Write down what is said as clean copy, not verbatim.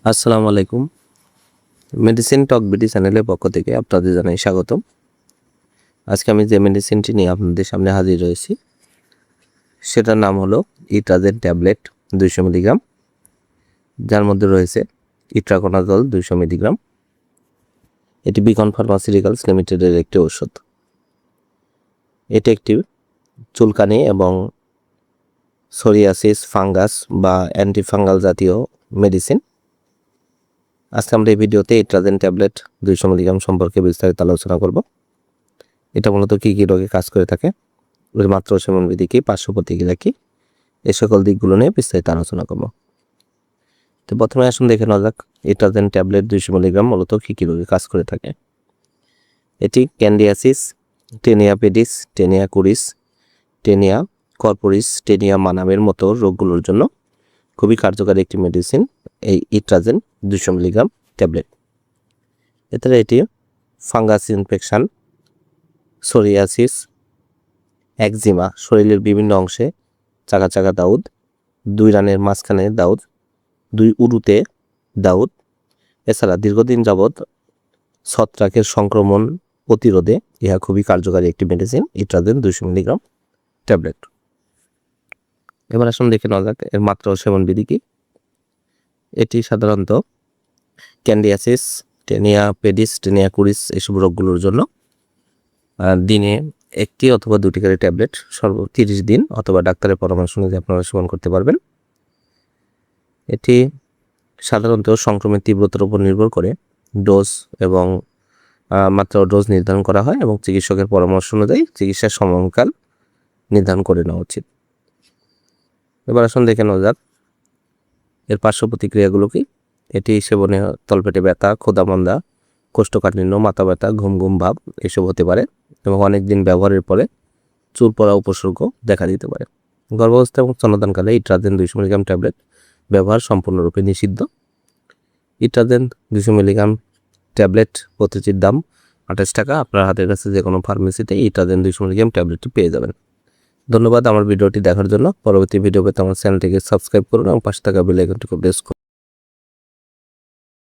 আসসালামু আলাইকুম। মেডিসিন টক বিডি চ্যানেলের পক্ষ থেকে আপনাদের জানাই স্বাগতম। আজকে আমি যে মেডিসিনটি নিয়ে আপনাদের সামনে হাজির হয়েছি সেটার নাম হলো ইট্রাজেন ট্যাবলেট 200 মিলিগ্রাম, যার মধ্যে রয়েছে ইট্রাকোনাজল 200 মিলিগ্রাম। এটি বিকন ফার্মাসিউটিক্যালস লিমিটেডের একটি ঔষধ। এটি একটি চুলকানি এবং সোরিয়াসিস, ফাঙ্গাস বা অ্যান্টিফাঙ্গাল জাতীয় মেডিসিন। আজকে আমরা এই ভিডিওতে ইট্রাজেন ট্যাবলেট 200 মিলিগ্রাম সম্পর্কে বিস্তারিত আলোচনা করব। এটা মূলত কী কী রোগে কাজ করে থাকে, এর মাত্রা ও সেবনবিধি কী, পার্শ্ব প্রতিক্রিয়া কী, এই সকল দিকগুলো নিয়ে বিস্তারিত আলোচনা করব। তো প্রথমে আসুন দেখে নেওয়া যাক ইট্রাজেন ট্যাবলেট 200 মিলিগ্রাম মূলত কী কী রোগে কাজ করে থাকে। এটি candidiasis, tinea pedis, tinea cruris, tinea corporis, tinea মানামের মতো রোগগুলোর জন্য খুবই কার্যকারী একটি মেডিসিন এই ইট্রাজেন 200 মিলিগ্রাম ট্যাবলেট। এছাড়া এটি ফাঙ্গাস ইনফেকশান, সোরিয়াসিস, একজিমা, শরীরের বিভিন্ন অংশে চাকা চাকা দাউদ, 2 রানের মাঝখানে দাউদ, 2 উরুতে দাউদ, এছাড়া দীর্ঘদিন যাবৎ ছত্রাকের সংক্রমণ প্রতিরোধে ইহা খুবই কার্যকারী একটি মেডিসিন ইট্রাজেন 200 মিলিগ্রাম ট্যাবলেট। এবার আসুন দেখে নেওয়া যাক এর মাত্রা ও সেবনবিধি কী। এটি সাধারণত ক্যান্ডিয়াসিস, টেনিয়া পেডিস, টেনিয়া কুরিস এসব রোগগুলোর জন্য দিনে 1টি অথবা 2টি করে ট্যাবলেট সর্ব 30 দিন অথবা ডাক্তারের পরামর্শ অনুযায়ী আপনারা সেবন করতে পারবেন। এটি সাধারণত সংক্রমণের তীব্রতার উপর নির্ভর করে ডোজ এবং মাত্রা ও ডোজ নির্ধারণ করা হয় এবং চিকিৎসকের পরামর্শ অনুযায়ী চিকিৎসার সময়কাল নির্ধারণ করে নেওয়া উচিত। এবার আসুন দেখে নেওয়া যাক এর পার্শ্ব প্রতিক্রিয়াগুলো কি। এটি সেবনে তলপেটে ব্যথা, ক্ষুধামন্দা, কোষ্ঠকাঠিন্য, মাথা ব্যথা, ঘুম ঘুম ভাব এসব হতে পারে এবং অনেক দিন ব্যবহারের পরে চুল পড়া উপসর্গ দেখা দিতে পারে। গর্ভাবস্থা এবং স্তন্যদানকালে ইট্রাজেন 200 মিলিগ্রাম ট্যাবলেট ব্যবহার সম্পূর্ণরূপে নিষিদ্ধ। ইট্রাজেন 200 মিলিগ্রাম ট্যাবলেট প্রতিটির দাম 28 টাকা। আপনার হাতের কাছে যে কোনো ফার্মেসিতে ইট্রাজেন 200 মিলিগ্রাম ট্যাবলেটটি পেয়ে যাবেন। ধন্যবাদ আমার ভিডিওটি দেখার জন্য। পরবর্তী ভিডিও পেতে আমার চ্যানেলটিকে সাবস্ক্রাইব করুন এবং পাশে থাকা বেল আইকনটিকে প্রেস করুন।